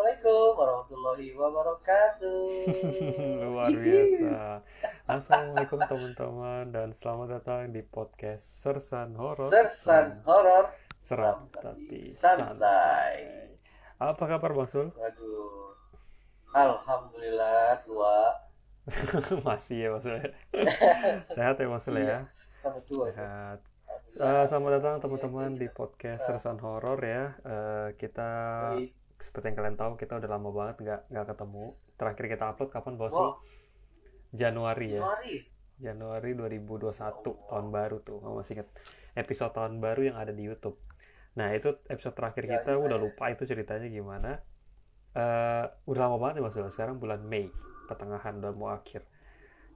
Assalamualaikum warahmatullahi wabarakatuh. Luar biasa. Assalamualaikum teman-teman dan selamat datang di podcast Sersan Horor. Sersan horor, Seram seram tapi tapi santai. santai. Apa kabar Bang Sul? Waduh, alhamdulillah tua. Masih ya Bang Sul ya? Sehat ya Bang Sul Iya, ya? kamu tua tuh. Sehat. Alhamdulillah. Selamat datang Iya, teman-teman di iya. podcast Nah, Sersan Horor ya. Kita yoi. seperti yang kalian tahu kita udah lama banget nggak ketemu. Terakhir kita upload kapan Bang Sul? Wow, Januari ya. Januari. Januari Ya 2021 Allah. tahun baru tuh. Masih ingat episode tahun baru yang ada di YouTube. Nah, itu episode terakhir Ya, kita, iya, udah ya. lupa itu ceritanya gimana. Udah lama banget ya maksudnya. Sekarang bulan Mei, pertengahan udah mau akhir.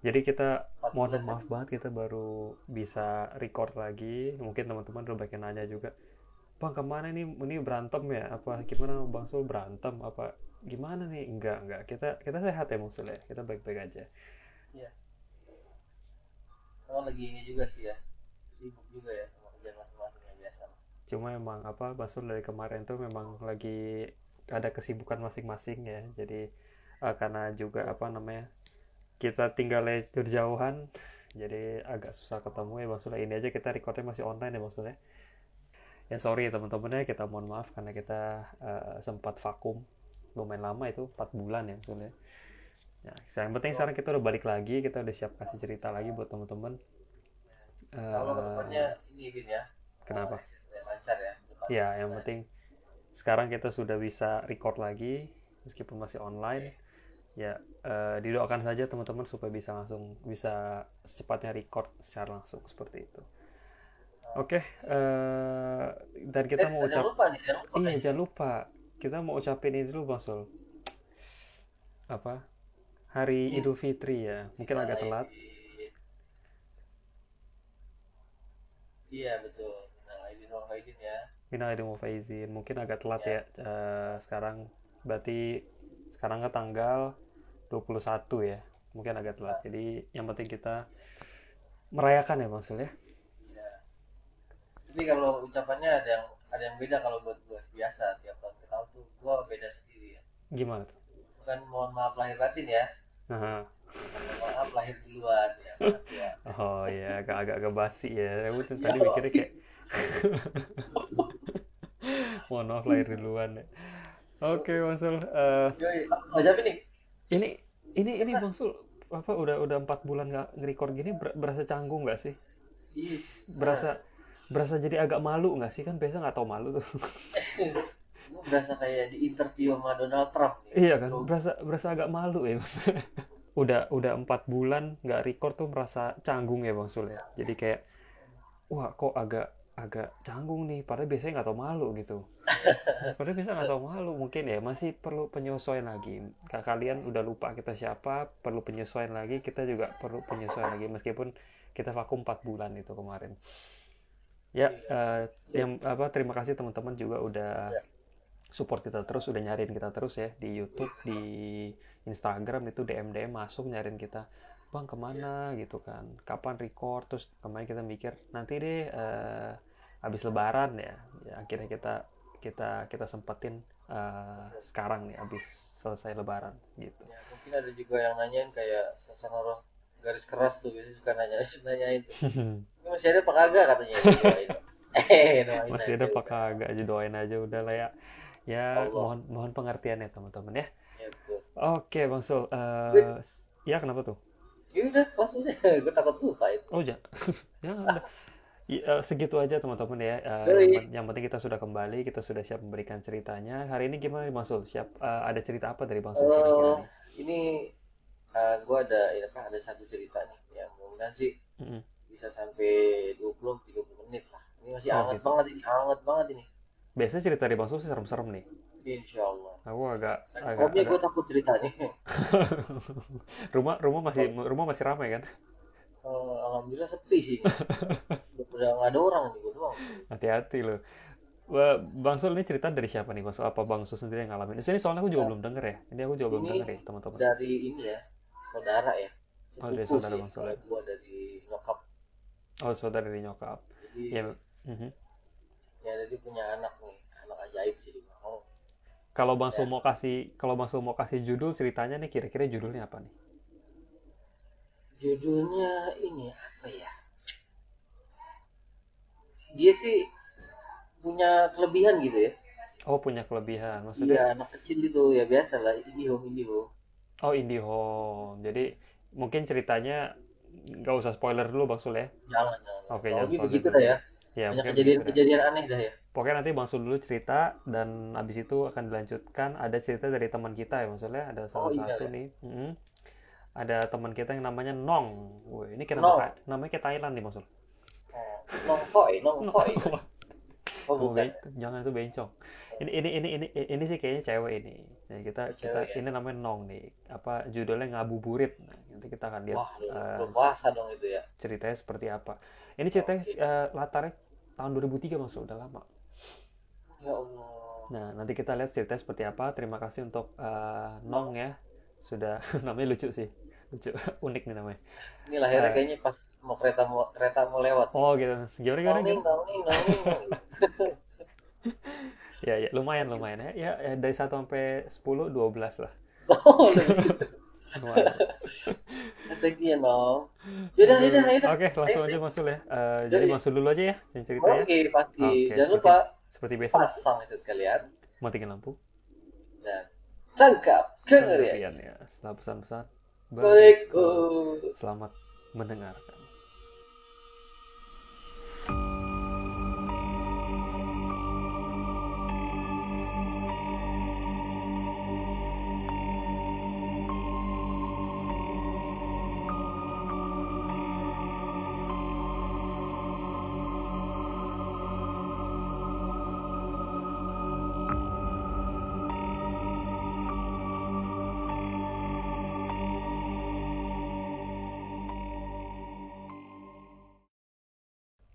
Jadi kita 4 mohon bulan kan? maaf banget kita baru bisa record lagi. Mungkin teman-teman udah banyak yang nanya juga. Bang, kemana nih? Ini berantem ya? Apa gimana Bang Sul berantem? Apa gimana nih? Enggak. Kita sehat ya maksudnya. Kita baik-baik aja. Iya. Kamu lagi ini juga sih ya. Sibuk juga ya sama kerjaan masing-masing ya biasa. Cuma emang apa Bang Sul dari kemarin tuh memang lagi ada kesibukan masing-masing ya. Jadi karena juga Betul. apa namanya, kita tinggalnya berjauhan, jadi agak susah ketemu ya Bang Sule. Ini aja kita recordnya masih online ya Bang Sule. Ya sorry ya teman-teman ya, kita mohon maaf karena kita sempat vakum lumayan lama itu 4 bulan ya Bang Sule. Ya, yang penting Betul. sekarang kita udah balik lagi, kita udah siap kasih cerita lagi buat teman-teman. Insya Allah kedepannya Eh, ini Vin ya. Kenapa? Eksesnya lancar ya depannya. Ya yang penting sekarang kita sudah bisa record lagi meskipun masih online. Oke. Ya, didoakan saja teman-teman supaya bisa secepatnya record secara langsung seperti itu. Oke, dan kita mau Jangan lupa nih, jangan lupa iya kayaknya. jangan lupa, kita mau ucapin ini dulu Bang Sul, apa, Hari Ini Idul Fitri ya, mungkin minal agak telat. aidin. Iya betul. Minal aidin wal faizin ya. Minal aidin wal faizin, mungkin agak telat ya. Ya. Sekarang berarti sekarang ke tanggal 21 ya, mungkin agak telat. Nah, Jadi yang penting kita merayakan ya Bang Sul ya. ya. Tapi kalau ucapannya ada yang beda kalau buat gue biasa tiap tahun ke tahun tuh gue beda sendiri ya. Gimana tuh? Bukan mohon maaf lahir batin ya. Nah, Mohon maaf lahir duluan ya karena tua. oh ya, agak basi ya. Aku tuh Ya. tadi mikirnya kayak mohon maaf lahir duluan ya. Oke, Bang Sul. Yoi, oh, tapi nih. Ini ini Pernah. Bang Sul, apa udah 4 bulan nggak nge-record gini, berasa canggung nggak sih? Iya. Nah, Berasa berasa jadi agak malu nggak sih? Kan biasa nggak tau malu tuh. gue berasa kayak di interview sama Donald Trump nih. Iya kan, Bro. berasa agak malu ya Bang Sul. Udah 4 bulan nggak record tuh merasa canggung ya Bang Sul ya. Jadi kayak wah kok agak agak canggung nih. Padahal biasanya nggak tau malu gitu. Padahal biasa nggak tahu malu, mungkin ya masih perlu penyesuaian lagi. Kalian udah lupa kita siapa, perlu penyesuaian lagi, kita juga perlu penyesuaian lagi meskipun kita vakum 4 bulan itu kemarin. Ya, Iya. yang apa, terima kasih teman-teman juga udah Ya. support kita terus, udah nyariin kita terus ya di YouTube, di Instagram itu DM masuk nyariin kita. Bang Iya. kemana gitu kan? Kapan record? Terus kemarin kita mikir nanti deh habis Lebaran ya. Ya akhirnya kita sempetin sekarang nih habis selesai Lebaran gitu. Ya, mungkin ada juga yang nanyain kayak sasana garis keras tuh biasanya suka nanyain tuh. Ini masih ada apa kagak katanya itu doain. Doain Masih aja ada apa udah. kagak aja, doain aja udah lah ya. Ya Allah. mohon mohon pengertian ya teman-teman ya. Ya betul. Oke Bang Sul, Wih, ya kenapa tuh? ya udah langsung aja. Gue takut lupa itu. Oh jangan, jangan udah. Segitu aja teman-teman ya. Yoi. Yang penting kita sudah kembali, kita sudah siap memberikan ceritanya. Hari ini gimana nih Bang Sul? Siap, ada cerita apa dari Bang Sul kira-kira Eh, nih? ini gue ada ini apa ada satu cerita nih yang mudah-mudahan sih Mm-mm. bisa sampai 20-30 menit lah. Ini masih Oh hangat gitu. banget ini, hangat banget ini. Biasanya cerita dari Bang Sul sih serem-serem nih. Insya Allah. Aku agak Saking agak komnya agak gue takut ceritanya. rumah rumah masih ramai kan? Alhamdulillah sepi sih ini. Udah nggak ada orang nih gue doang. Hati-hati loh. Bang Sul ini cerita dari siapa nih Bang Sul? Apa Bang Sul sendiri yang ngalamin? Di sini soalnya aku juga Nah, belum denger ya. Ini aku juga belum ini denger ya teman-teman. dari ini ya, saudara ya. Oh dari Sepupu saudara sih, Bang Sul kalau ya. gue dari nyokap. Oh saudara dari nyokap. Jadi Ya, mhm. ya jadi punya anak nih, anak ajaib sih dia mau. Kalau Bang Ya. Su mau kasih judul ceritanya nih, kira-kira judulnya apa nih? Judulnya ini apa ya? Dia sih punya kelebihan gitu ya. Oh, punya kelebihan. Iya, Maksudnya, anak kecil itu ya biasa lah, IndiHome IndiHome. oh, IndiHome. Jadi mungkin ceritanya nggak usah spoiler dulu Bang Sul ya. Jangan, jangan. Oke, Kurang jangan lebih spoiler begitu dulu. dah ya. Ya, Banyak pokoknya begitu dah. kejadian-kejadian aneh dah ya. Pokoknya nanti Bang Sul dulu cerita dan abis itu akan dilanjutkan. Ada cerita dari teman kita ya maksudnya. Ada Oh salah iya satu ya. nih. Ada teman kita yang namanya Nong. Wih, ini kira Nong. namanya kayak Thailand nih Bang Sul. Oh, Nongkoi, Nong. Nongkoi. Oh Oh, bukan. jangan itu bencong. Ini sih kayaknya cewek ini. Nah, kita Oh, kita cewek ya. ini namanya Nong nih. Apa judulnya Ngabuburit. Nah, nanti kita akan lihat Wah, eh, belum puasa dong itu ya. ceritanya seperti apa. Ini ceritanya Oke. latarnya tahun 2003 Bang Sul, udah lama. Ya Allah. Nah, nanti kita lihat ceritanya seperti apa. Terima kasih untuk Nong. Nong ya. Sudah namanya lucu sih. Lucu, unik nih namanya. Ini lahirnya Eh, kayaknya pas kereta mau lewat nih. oh gitu. Gimana gimana Nongning, gimana? nongning, nongning, nongning. Ya, ya lumayan lumayan ya. Ya, dari 1 sampai 10 12 lah. Oh, lebih gitu. Lumayan. Thank you ya, Nong. Yaudah, yaudah, Aduh. yaudah. Oke, Ayo, langsung aja Fit. masuk ya. Jadi Yoi. masuk dulu aja ya yang ceritanya. Oke, pasti. Oke, Jangan seperti lupa seperti biasa Mas. pasang headset kalian Matiin lampu. dan tangkap kengerian. Kengerian ya. Setelah pesan-pesan berikut. Berikut. Selamat mendengarkan.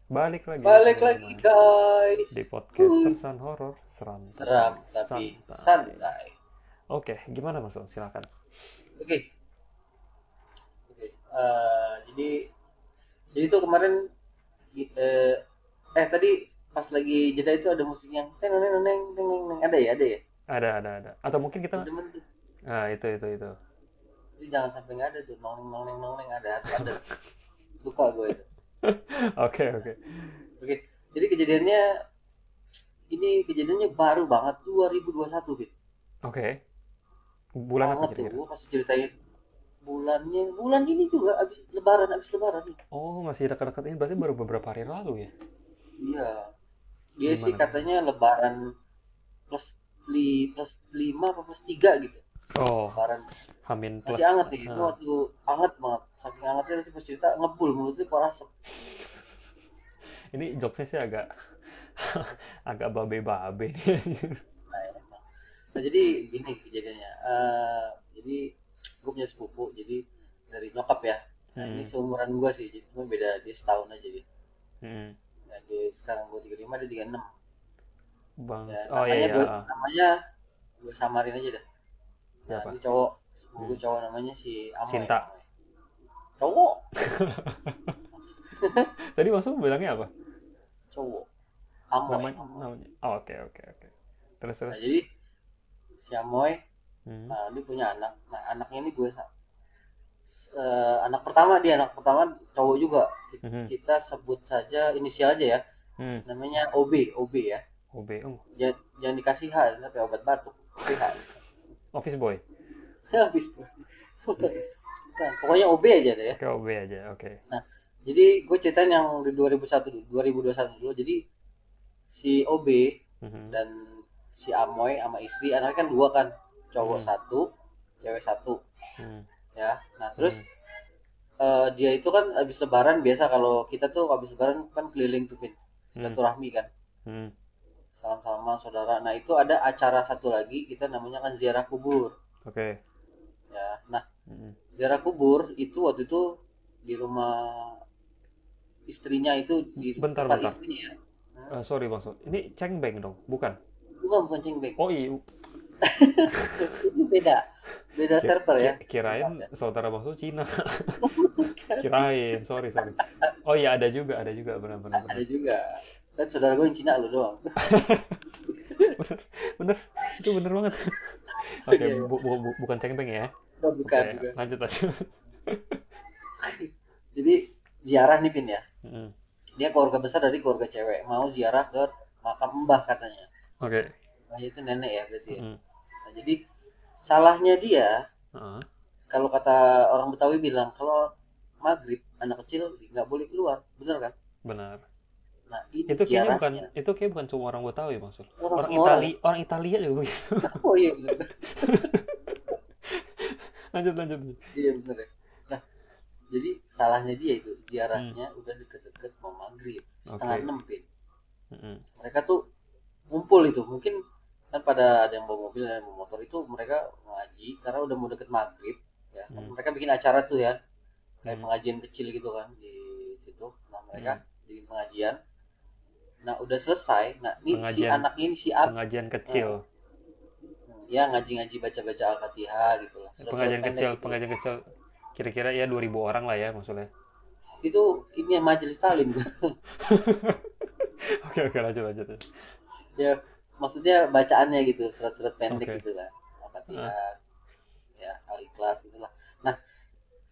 Balik lagi Balik lagi, teman-teman guys. di podcast Wuh. Sersan Horor Seram Seram tapi tapi santai. santai. Oke, gimana Mas? On? Silakan. Oke. Oke. Jadi tuh kemarin eh, tadi pas lagi jeda itu ada musik yang neng neng neng neng neng neng. Ada ya. Ada. Atau mungkin kita, Demen tuh. itu. Jadi jangan sampai nggak ada tuh nong neng ada. Suka gue itu. Oke. Oke. Jadi kejadiannya baru banget 2021, Fit. Oke. Bulan apa Banget tuh. kira-kira? Gue pasti ceritain bulan ini juga abis lebaran nih. Oh, masih dekat-dekat ini berarti baru beberapa hari lalu ya? Iya. Dia sih Gimana? katanya lebaran plus 5 apa plus 3 gitu. Oh, Lebaran Hamin plus. masih hangat nih. Itu Ah. waktu hangat banget. Saking hangatnya tadi pas cerita ngebul mulutnya kok asap. Ini jokesnya sih agak agak babe-babe nih. Nah, emang. Nah, jadi gini kejadiannya. Jadi gue punya sepupu. Jadi dari nyokap ya. Nah, ini Hmm. seumuran gue sih. Jadi cuma beda dia setahun aja dia. Hmm. Nah, dia sekarang gue 35 dia 36. Bang, Ya, oh iya ya. namanya gue samarin aja dah. Nah, Siapa? ini cowok. Sepupu gue cowok namanya si Amoy. Sinta. Cowok. Tadi maksud bilangnya apa? Cowok. Amoy. Namanya. Oh, oke. Terus. Nah, jadi si Amoy, Hmm. dia punya anak. Nah, anaknya ini anak pertama cowok juga. Mhm. Kita sebut saja inisial aja ya. Hmm. Namanya OB ya. OB. Oh, Jangan dikasih H, tapi obat batuk. OBH. office boy. Habis. Bukan, pokoknya OB aja deh ya. Oke, OB aja. Oke. Nah, jadi gue ceritain yang di 2021 dulu. Jadi si OB Mhm. dan si Amoy sama istri, anaknya kan dua kan, cowok Hmm. satu, cewek satu, Hmm. ya. Nah terus Hmm. dia itu kan habis lebaran biasa kalau kita tuh habis lebaran kan keliling tuh Vin, silaturahmi kan, Hmm. salam-salaman saudara. Nah itu ada acara satu lagi kita namanya kan ziarah kubur, Oke. ya. Nah Hmm. ziarah kubur itu waktu itu di rumah istrinya itu di Bentar. tempat istrinya ya. Sorry Bang. Ini cengbeng dong, bukan? Bukan cengbeng, Oh iya, itu beda server ya. kirain saudara Bang Cina. Kirain, sorry. Oh iya, ada juga, benar. Ada juga kan saudara gue yang Cina lu doang. bener, bener, itu bener banget. Oke, Iya, iya. bukan cengbeng ya. Oh, Oke, bukan, bukan. lanjut lanjut. Jadi ziarah nih Pin ya. Mm. Dia keluarga besar dari keluarga cewek. Mau ziarah ke makam mbah katanya. Oke. Mbah itu nenek ya berarti ya. Mm. Nah, jadi salahnya dia, Heeh, kalau kata orang Betawi bilang, kalau maghrib anak kecil nggak boleh keluar. Bener kan? benar. Nah, ini Itu kayaknya bukan, ziarahnya. itu kayak bukan cuma orang Betawi Bang Sul. Orang semua orang ya. Orang Italia juga begitu. Oh iya bener. Lanjut lanjut. Lanjut. Iya bener ya. Nah, jadi salahnya dia itu Hmm. ziarahnya udah deket-deket mau maghrib setengah Oke. enam Pin. Mm-mm. Mereka tuh ngumpul itu mungkin kan pada ada yang bawa mobil ada yang bawa motor itu mereka ngaji karena udah mau deket maghrib ya kan Hmm. mereka bikin acara tuh ya kayak Hmm. pengajian kecil gitu kan di situ. Nah mereka Hmm. bikin pengajian. Nah udah selesai. Nah ini si Pengajian, anak ini si Ab, pengajian eh, kecil. ya ngaji-ngaji baca-baca al-fatihah gitu lah surat-surat Pengajian pendek kecil, gitu lah. pengajian kecil. Kira-kira ya 2.000 orang lah ya maksudnya. Itu ini yang majelis talim. Oke oke, lanjut lanjut. Ya maksudnya bacaannya gitu surat-surat pendek Oke. gitu kan Ah. al-fatihah ya al-ikhlas gitu lah. Nah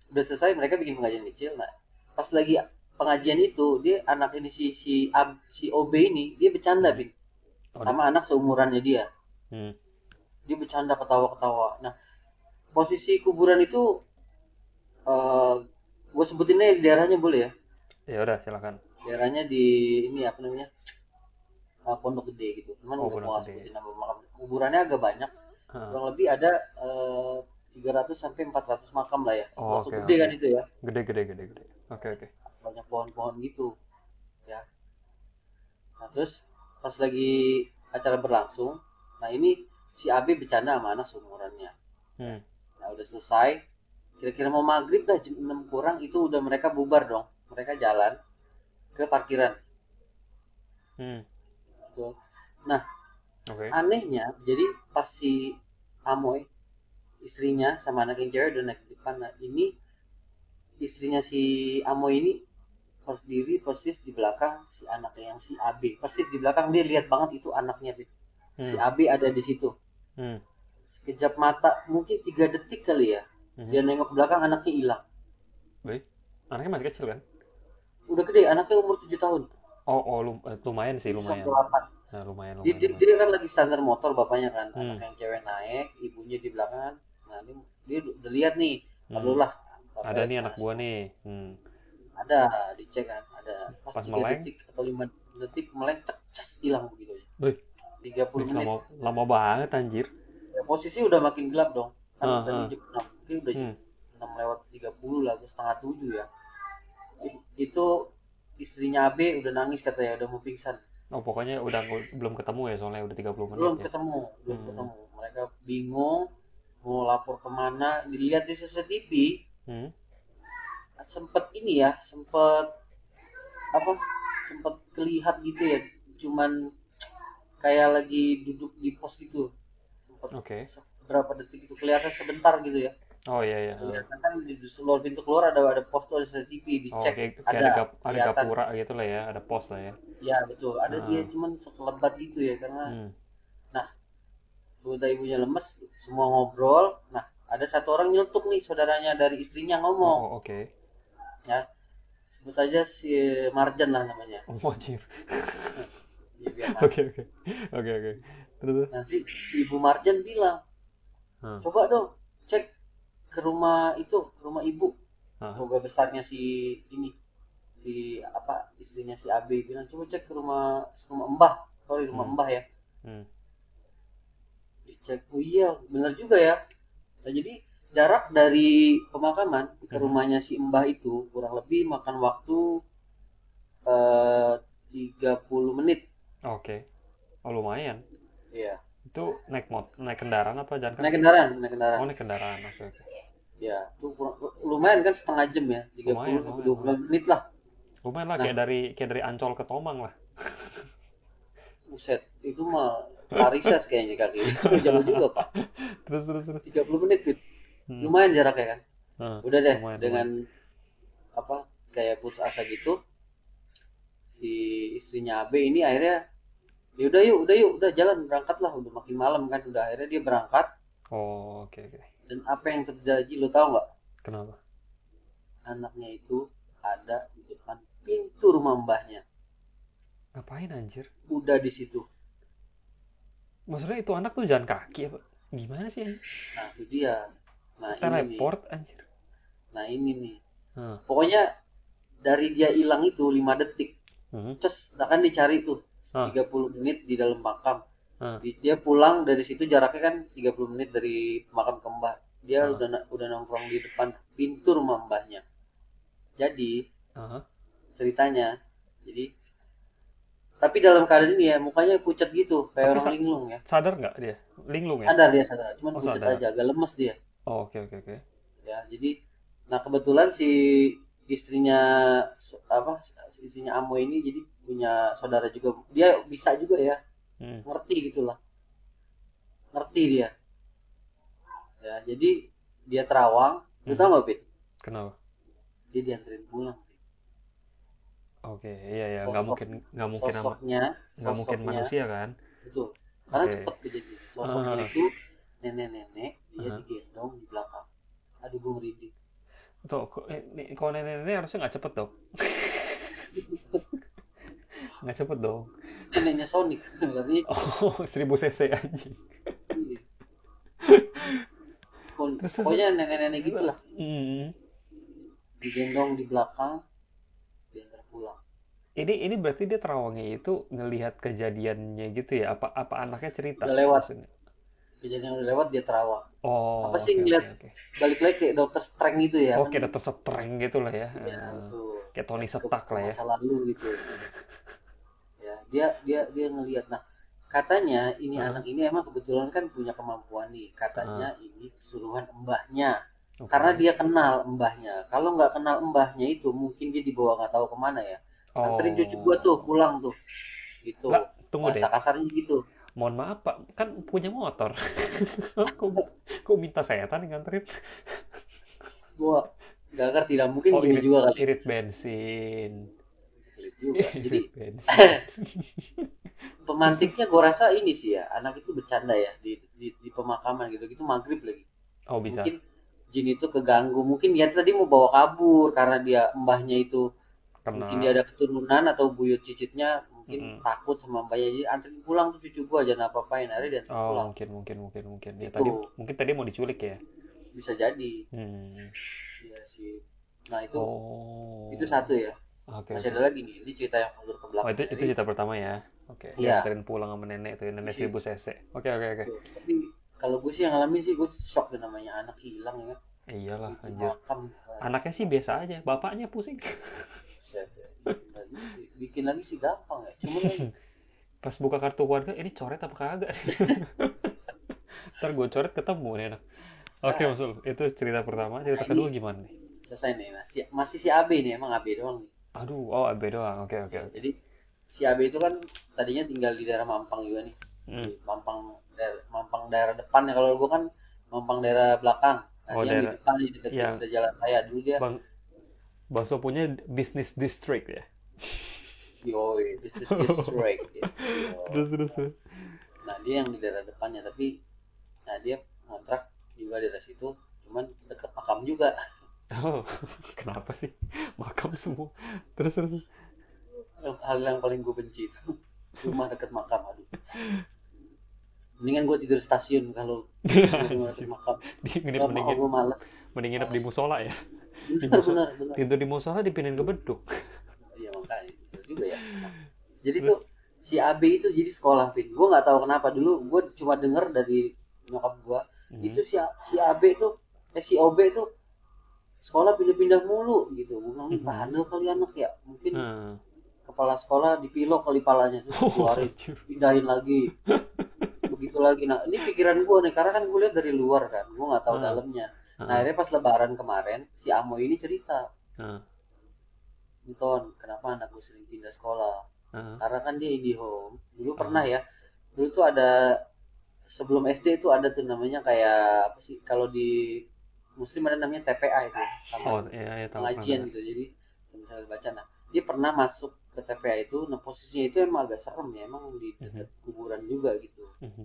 udah selesai mereka bikin pengajian kecil. Nah pas lagi pengajian itu dia anak ini si OB ini dia bercanda Hmm. Bin Waduh. sama anak seumurannya dia. Hmm. Dia bercanda ketawa-ketawa. Nah posisi kuburan itu eh gue sebutinnya di daerahnya boleh ya. Ya udah silakan. Daerahnya di ini apa namanya Pondok Gede gitu. Cuman Oh, nggak mau Pondok sebutin Gede. nama makam. Kuburannya agak banyak. Ah. Kurang lebih ada 300 sampai 400 makam lah ya. Oh, Termasuk oke gede oke. kan itu ya. Gede gede gede gede. Oke oke. Banyak pohon-pohon gitu ya. Nah terus pas lagi acara berlangsung, nah ini si AB bercanda sama anak seumurannya. Hmm. Nah udah selesai, kira-kira mau maghrib dah jam 6 kurang itu udah mereka bubar dong. Mereka jalan ke parkiran. Hmm. Tuh. Nah Oke. anehnya, jadi pas si Amoy istrinya sama anak yang cewek udah naik di depan. Nah ini istrinya si Amoy ini berdiri persis di belakang si anaknya yang si AB. Persis di belakang dia lihat banget itu anaknya. Si Hmm. AB ada di situ. Hmm. Sekejap mata, mungkin 3 detik kali ya. Hmm. Dia nengok ke belakang anaknya hilang. Baik. Anaknya masih kecil kan? Udah gede, anaknya umur 7 tahun. Oh, oh lumayan sih, 7 sampai lumayan. 8. Nah, lumayan, Dia, lumayan, dia, lumayan. dia kan lagi standar motor bapaknya kan. Anak Hmm. yang cewek naik, ibunya di belakang. Nah, dia udah lihat nih. Lalu Hmm. lah. Ada nih Nah, anak gua nih. Hmm. ada dicek kan. Ada pas Pas 3 meleng, detik atau 5 detik meleng cek ces, hilang begitu aja. wih, 30 wih, menit. lama, lama banget anjir. Ya, posisi udah makin gelap dong. Kan Ah, tadi ah. jam 6. Mungkin udah jam Hmm. 6 lewat 30 lah, atau setengah 7 ya. Itu istrinya AB udah nangis katanya, udah mau pingsan. Oh, pokoknya udah belum ketemu ya soalnya udah 30 menit Belum ya. ketemu, belum Hmm. ketemu. Mereka bingung mau lapor kemana. Dilihat di CCTV, Hmm. sempet ini ya, sempet apa? Sempet kelihat gitu ya. Cuman kayak lagi duduk di pos gitu. Sempet Oke. berapa detik itu kelihatan sebentar gitu ya. Oh iya iya. Kelihatan kan di luar pintu keluar ada pos tuh ada CCTV Oh, dicek kayak ada ada kelihatan. gapura gitu lah ya, ada pos lah ya. Ya betul, ada dia Ah. cuman sekelebat gitu ya karena Hmm. nah udah ibunya lemes semua ngobrol. Nah ada satu orang nyeletuk nih saudaranya dari istrinya Oh, ngomong oh, oke. ya sebut aja si Marjan lah namanya. Oh, anjir. Ya biar Oke manis. oke. Oke oke. Terus. Nanti si Ibu Marjan bilang Ah. coba dong cek ke rumah itu ke rumah ibu Ah. keluarga besarnya si ini si apa istrinya si AB bilang coba cek ke rumah mbah, sorry rumah Hmm. mbah ya. Hmm. Dicek, oh iya benar juga ya. Nah, jadi jarak dari pemakaman ke Mhm. rumahnya si mbah itu kurang lebih makan waktu eh 30 menit. Oke. Oh, lumayan. Iya. Itu naik kendaraan apa jalan Naik kaki? kendaraan, naik kendaraan. Oh, naik kendaraan. Oke oke. Ya, itu lumayan kan setengah jam ya, 30 Lumayan, sampai lumayan, 20 lumayan. menit lah. Lumayan lah Nah, kayak dari Ancol ke Tomang lah. buset, itu mah Parises kayaknya kali. Jauh juga, Pak. Terus terus terus. 30 menit gitu. Hmm. Lumayan jaraknya kan. Ah, Udah deh lumayan dengan lumayan. apa kayak putus asa gitu si istrinya AB ini akhirnya Ya udah yuk, udah jalan berangkat lah, udah makin malam kan, udah akhirnya dia berangkat. Oh, oke oke. Dan apa yang terjadi lo tau nggak? Kenapa? Anaknya itu ada di depan pintu rumah mbahnya, Ngapain anjir? udah di situ. Maksudnya itu anak tuh jalan kaki apa? Gimana sih anjir? Nah itu dia. Nah ini nih, Teleport anjir. nah ini nih. Hah. Pokoknya dari dia hilang itu 5 detik, Hmm. terus akan dicari tuh Hah. 30 menit di dalam makam. Hah. Dia pulang dari situ, jaraknya kan 30 menit dari makam ke mbah. Dia Hah. udah nongkrong di depan pintu rumah mbahnya. Jadi Hah. ceritanya, jadi tapi dalam keadaan ini ya mukanya pucat gitu kayak Tapi orang linglung ya. sadar nggak dia? Linglung ya? Sadar, dia sadar, cuman Oh pucat sadar. aja, agak lemes dia. Oh, oke oke oke. Ya jadi, nah kebetulan si istrinya, apa, istrinya Amo ini jadi punya saudara juga, dia bisa juga ya, Hmm. ngerti gitulah, ngerti dia. Ya jadi dia terawang, lu tau Mhm. gak Pit? Kenapa? Dia dianterin pulang. Oke, iya ya, Sosok nggak mungkin sosoknya nggak mungkin sosoknya manusia kan? betul, karena Oke. cepet kejadian. Sosoknya Ah, itu nenek-nenek, dia ah. digendong di belakang. Aduh gue merinding. Tuh, kalau nenek-nenek harusnya nggak cepet dong. Nggak cepet dong. Neneknya Sonic katanya cepet. Oh, 1000 cc anjing. Iya. Terus. Pokoknya nenek-nenek gitulah, Hmm. digendong di belakang, diantar pulang. Ini berarti dia terawangnya itu ngelihat kejadiannya gitu ya? Apa anaknya cerita Udah lewat, maksudnya? kejadian udah lewat, dia terawang. Apa Oh, sih oke oke ngeliat, oke. balik lagi kayak dokter Strange gitu ya kan. Oke, udah tersetreng gitu lah ya. Ya tuh, Kayak Tony Stark ke lah ya. masa lalu gitu ya. Dia ngelihat. Nah katanya ini Heeh. anak ini emang kebetulan kan punya kemampuan nih, Heeh. katanya ini kesuruhan mbahnya, karena Oke. dia kenal mbahnya. Kalau nggak kenal mbahnya itu mungkin dia dibawa nggak tahu kemana ya. Anterin cucu gua tuh Oh. pulang tuh gitu, Lah, tunggu bahasa deh. kasarnya gitu. Mohon maaf, Pak. Kan punya motor. kok minta setan yang nganterin? Gua nggak ngerti lah, mungkin Oh, gini juga kali, irit bensin. pelit juga. Jadi Irit bensin. Terus. pemantiknya gua rasa ini sih ya, anak itu bercanda ya di pemakaman gitu gitu, maghrib lagi. Oh, bisa. Mungkin jin itu keganggu, mungkin dia tadi mau bawa kabur karena dia mbahnya itu, mungkin dia Kenal. ada keturunan atau buyut cicitnya mungkin Mm-mm. takut sama mbahnya, jadi anterin pulang tuh cucu gua, jangan apa-apain, akhirnya dia anterin Oh, pulang. mungkin. Ya, Itu mungkin tadi mau diculik ya. bisa jadi. Hmm. Iya sih. Nah itu Oh. satu ya. Oke, Masih oke. ada lagi nih, ini cerita yang mundur ke Oh, belakang. itu Jadi cerita pertama ya. Oke, iya, dianterin pulang sama nenek tuh, nenek sih 1000 cc. Oke. tuh. Tapi kalau gue sih yang ngalamin sih, gue shock tuh, namanya anak hilang ya kan, Iyalah, di anjir. makam. Anaknya sih biasa aja, bapaknya pusing. Buset ya. Bikin lagi sih gampang ya. Cuman kan, Pas buka kartu keluarga, ini coret apa kagak? Ntar gue coret ketemu nih anak. Oke, ah, Masul. Itu cerita pertama. nah Cerita ini kedua gimana nih? selesai nih. Nah, masih si AB nih, emang AB doang nih. Aduh, oh AB doang. Oke. Ya, jadi si AB itu kan tadinya tinggal di daerah Mampang juga nih. Hmm. Di Mampang daerah depan ya. Kalau gue kan Mampang daerah belakang. Nah, Oh, dia yang di daerah depan nih, deket yang udah jalan raya dulu dia. Bang Baso punya bisnis district ya. Yoi, bisnis district gitu. Terus. Nah dia yang di daerah depannya, tapi nah dia ngontrak juga di daerah situ, cuman deket makam juga. Oh, kenapa sih? Makam semua. Terus. Hal yang paling gue benci itu rumah deket makam. Aduh, mendingan gue tidur stasiun kalau rumah deket Anjir. makam. Gak mau, Mendingin gue males. mending nginep di Males. musola ya. Di Bener musola bener bener. tidur di musola dipindahin ke beduk. Iya makanya bener juga ya. Nah, jadi Terus. tuh si AB itu jadi sekolah, Pin. Gue nggak tahu kenapa, dulu gue cuma denger dari nyokap gue itu Mhm. si AB tuh, si OB tuh sekolah pindah-pindah mulu gitu. Gue bilang, ini Mhm. bandel kali anak ya, mungkin Nah. kepala sekolah dipilok kali palanya, terus Oh, dikeluarin, anjir. pindahin lagi, begitu lagi. Nah ini pikiran gue nih, karena kan gue lihat dari luar kan, gue nggak tahu Heeh. dalamnya. Nah Heeh. akhirnya pas lebaran kemarin si Amo ini cerita, Heeh. Newton, kenapa anak gue sering pindah sekolah, Heeh. karena kan dia IndiHome dulu pernah Heeh. ya. Dulu tuh ada, sebelum SD itu ada tuh namanya kayak apa sih, kalau di Muslim ada namanya TPA itu, Oh, taman iya tahu pernah pengajian dengar. gitu. Jadi misalnya baca, nah dia pernah masuk ke TPA itu. Nah posisinya itu emang agak serem ya, emang di Mhm. dekat kuburan juga gitu. Mhm.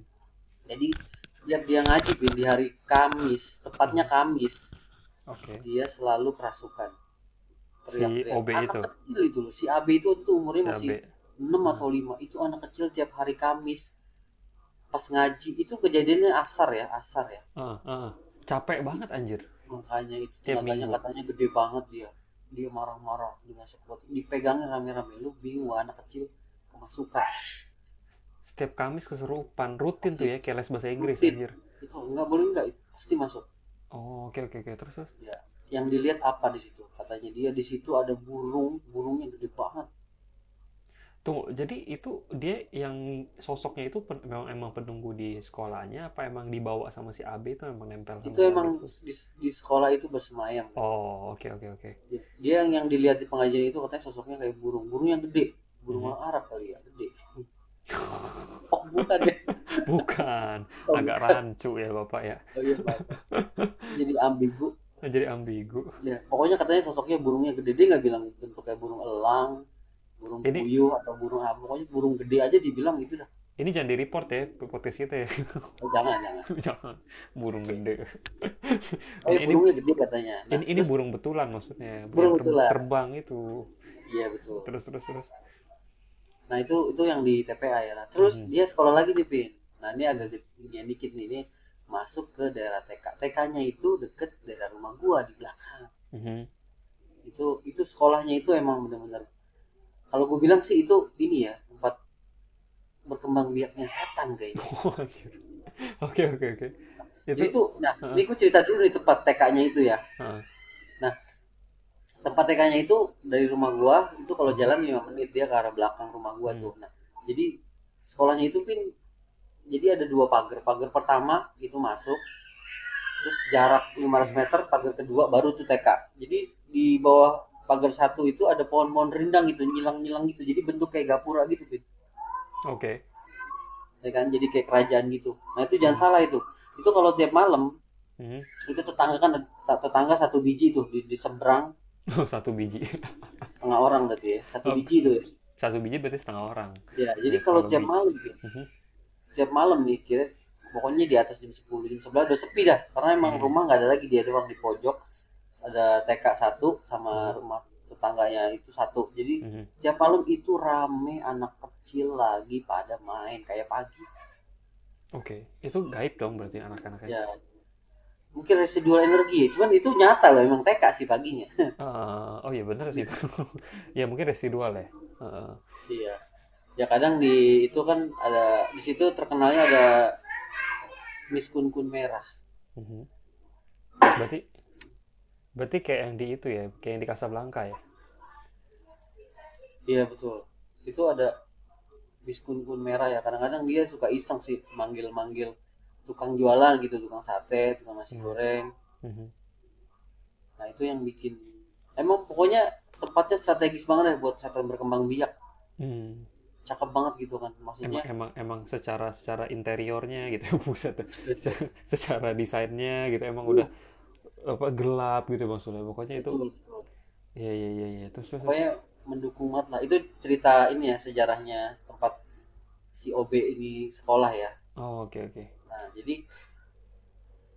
Jadi tiap dia ngaji Bin, di hari Kamis, tepatnya Mhm. Kamis, Oke. dia selalu kerasukan, Si teriak-teriak. OB Anak itu, kecil itu loh, si AB itu tuh umurnya si masih AB. 6 Heeh. atau 5. Itu anak kecil tiap hari Kamis pas ngaji itu kejadiannya asar ya, asar ya. Heeh, heeh. Capek banget anjir Makanya itu tiap tenaganya minggu. katanya gede banget dia. Dia marah-marah dengan sekuat. Dipegangin rame-rame. Lu bingung anak kecil kemasukan. Setiap Kamis kesurupan, rutin tuh Pasti ya, kayak les bahasa Inggris rutin. anjir. Itu nggak boleh nggak itu pasti masuk. Oh, oke oke oke. Terus terus. Ya. Yang dilihat apa di situ? Katanya dia di situ ada burung, burungnya gede banget. Tunggu, jadi itu dia yang sosoknya itu memang emang penunggu di sekolahnya apa emang dibawa sama si AB itu emang nempel sama Itu si AB emang terus? di sekolah itu bersemayam kan. Oh, oke oke oke. Dia yang dilihat di pengajian itu katanya sosoknya kayak burung, burung yang gede, burung Mhm. Arab kali ya, gede. Oh bukan deh, Bukan, oh agak bukan, rancu ya Bapak ya. oh iya maaf. Jadi ambigu. Jadi ambigu. Ya pokoknya katanya sosoknya burungnya gede, dia nggak bilang bentuk kayak burung elang, burung Ini puyuh atau burung apa, pokoknya burung gede aja dibilang itu dah. ini jangan di-report ya podcast kita ya. Oh, jangan jangan. Jangan burung gede. Oh Ini ya ini burungnya gede katanya. Nah ini terus burung betulan maksudnya, yang burung betul lah. terbang itu. Iya betul. Terus terus terus. Nah itu yang di TPA ya. Nah, terus Mhm. dia sekolah lagi nih Pin. Nah ini agak gini dikit nih, ini masuk ke daerah TK. TK-nya itu deket daerah rumah gua di belakang. Mhm. Itu sekolahnya itu emang bener-bener, kalau gue bilang sih itu ini ya tempat berkembang biaknya setan kayaknya. Oh, anjir. Oke oke oke. Itu Jadi itu, nah heeh, ini gue cerita dulu nih tempat TK-nya itu ya. heeh. Nah tempat TK-nya itu dari rumah gua itu kalau Mhm. jalan 5 menit dia ke arah belakang rumah gua Hmm. tuh. Nah jadi sekolahnya itu Pin, jadi ada dua pagar. Pagar pertama itu masuk, terus jarak 500 Mhm. meter pagar kedua baru tuh TK. Jadi di bawah pagar satu itu ada pohon-pohon rindang gitu, nyilang-nyilang gitu, jadi bentuk kayak gapura gitu Pin. Oke. Ya kan, jadi kayak kerajaan gitu. Nah itu jangan Mhm. salah itu kalau tiap malam Mhm. itu tetangga kan, tetangga satu biji tuh di seberang, Oh, satu biji. setengah orang berarti ya, satu Oh, biji tuh ya. satu biji berarti setengah orang. Ya jadi Ya, kalau kalau tiap malam gitu, Mhm. tiap malam nih kira pokoknya di atas jam 10 jam 11 udah sepi dah, karena emang Mhm. rumah nggak ada lagi, dia doang di pojok, ada TK satu sama Mhm. rumah tetangganya itu satu. Jadi Mhm. tiap malam itu rame anak kecil lagi pada main kayak pagi. Oke, itu gaib dong berarti anak-anaknya. Ya mungkin residual energi ya, cuman itu nyata loh, emang TK sih paginya. Oh iya bener sih. Ya mungkin residual ya. Heeh. Iya. Ya kadang di itu kan ada di situ terkenalnya ada Miss Kun Kun merah. Mhm. Berarti berarti kayak yang di itu ya, kayak yang di Casablanca ya. Iya betul. Itu ada Miss Kun Kun merah ya. Kadang-kadang dia suka iseng sih manggil-manggil tukang jualan gitu, tukang sate, tukang nasi Mhm. goreng. Mhm. Nah itu yang bikin, emang pokoknya tempatnya strategis banget ya buat setan berkembang biak. Hmm. Cakep banget gitu kan. Emang Maksudnya emang emang secara secara interiornya gitu ya, buset dah. Secara desainnya gitu emang udah uh, apa gelap gitu maksudnya. Pokoknya itu betul betul. iya iya iya iya. Terus terus. Terus. Pokoknya mendukung banget lah. Itu cerita ini ya, sejarahnya tempat si OB ini sekolah ya. Oh, oke oke. Nah, jadi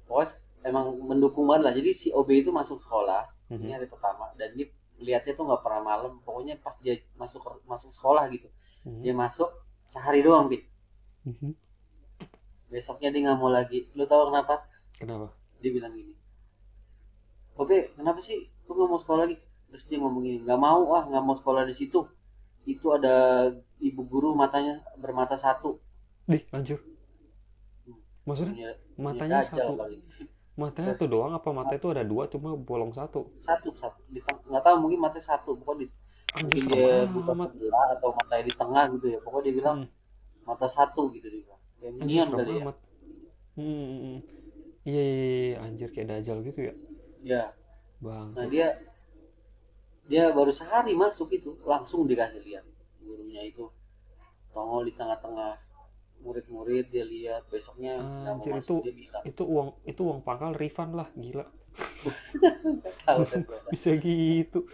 pokoknya emang mendukung banget lah. Jadi si OB itu masuk sekolah, ini Mhm. hari pertama, dan dia lihatnya tuh nggak pernah malam. Pokoknya pas dia masuk masuk sekolah gitu, Mhm. dia masuk sehari doang, Pit. Mhm. Besoknya dia nggak mau lagi. Lu tahu kenapa? Kenapa? Dia bilang gini, OB, kenapa sih lu nggak mau sekolah lagi? Terus dia ngomong gini, nggak mau, ah nggak mau sekolah di situ. Itu ada ibu guru matanya bermata satu. Dih, anjir. Hmm, Maksudnya punya punya matanya dajal satu. kali. Matanya tuh doang apa mata itu ada dua cuma bolong satu? Satu satu nggak tahu, mungkin mata satu, pokoknya Anjir mungkin serem dia buta amat. sebelah atau matanya di tengah gitu ya, pokoknya dia bilang Hmm. mata satu gitu, dia bilang kayak Anjir minion serem kali ya. amat. Hmm. Iya, iya, iya, iya. Anjir kayak dajal gitu ya. Ya nah Bangke. dia baru sehari masuk itu langsung dikasih lihat gurunya itu tongol di tengah-tengah murid-murid, dia lihat besoknya nggak mau Anjir masuk, dia bilang itu uang pangkal refund lah, gila. tahu kan gua. Bisa gitu.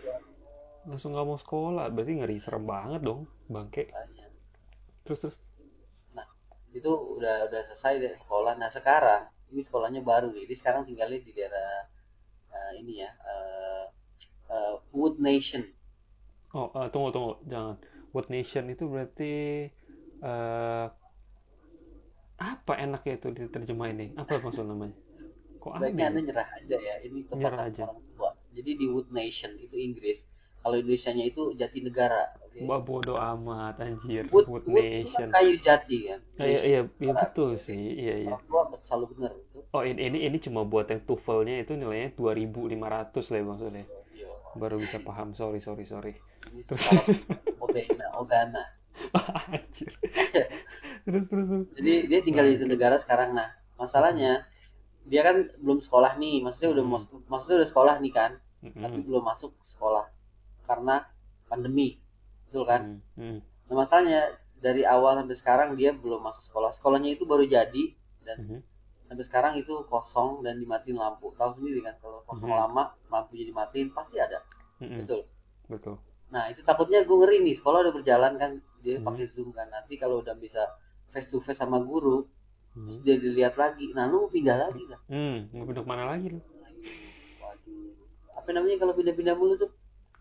langsung nggak mau sekolah, berarti ngeri, serem banget dong, bangke. Makanya. Terus. Nah, itu udah selesai dari sekolah. Nah, sekarang ini sekolahnya baru nih. Jadi sekarang tinggalnya di daerah ini ya, Wood Nation. Oh, tunggu, jangan. What Nation itu berarti eh apa enaknya itu diterjemah ini? Apa maksud namanya? Kok Sebaiknya aneh Anda ya? nyerah aja ya. Ini Nyerah tebakan aja. orang tua. Jadi di Wood Nation itu Inggris. Kalau Indonesianya itu Jatinegara. Oke. Mbak bodo amat anjir. Wood, What wood itu kan Nation. kayu jati kan. Iya, iya, iya Barat. betul Jadi sih. Iya, iya. orang tua selalu benar itu. Oh, ini cuma buat yang TOEFL-nya itu nilainya 2.500 lah ya maksudnya. Yo, Baru bisa paham. Sorry. ini Terus. sekarang Obama. Anjir. Terus. Jadi dia tinggal di Bangke. negara sekarang. Nah, masalahnya dia kan belum sekolah nih. Mm-mm. Maksudnya udah sekolah nih kan, tapi Mm-mm. belum masuk sekolah karena pandemi, betul kan? Mm-mm. Nah, masalahnya dari awal sampai sekarang dia belum masuk sekolah. Sekolahnya itu baru jadi dan Mm-mm. sampai sekarang itu kosong dan dimatiin lampu. Tahu sendiri kan kalau kosong Mm-mm. lama lampu jadi matiin pasti ada. Mm-mm. Betul. Betul. Nah, itu takutnya gue ngeri nih. Sekolah udah berjalan kan, dia Mm-mm. pakai Zoom kan. Nanti kalau udah bisa face to face sama guru, terus Mm-mm. dia dilihat lagi. Nah, lu pindah lagi kan? Mau pindah kemana lagi lu? Waduh. Apa namanya kalau pindah-pindah mulu tuh?